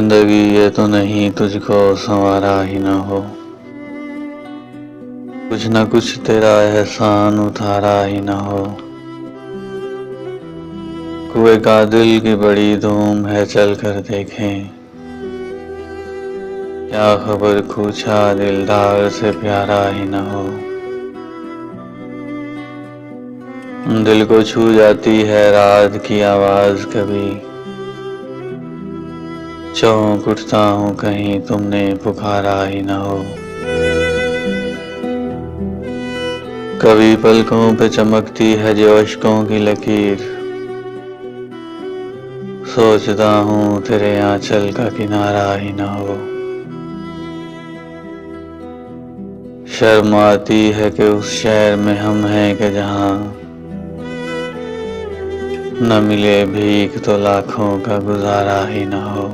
जिंदगी ये तो नहीं तुझको संवारा ही ना हो, कुछ न कुछ तेरा एहसान उतारा ही ना हो। कुएं का दिल की बड़ी धूम है, चल कर देखें, क्या खबर पूछा दिलदार से प्यारा ही ना हो। दिल को छू जाती है रात की आवाज, कभी चौंक उठता हूँ कहीं तुमने पुकारा ही ना हो। कभी पलकों पे चमकती है जो अश्कों की लकीर, सोचता हूँ तेरे आंचल का किनारा ही ना हो। शर्म आती है कि उस शहर में हम हैं कि जहाँ न मिले भीख तो लाखों का गुजारा ही ना हो।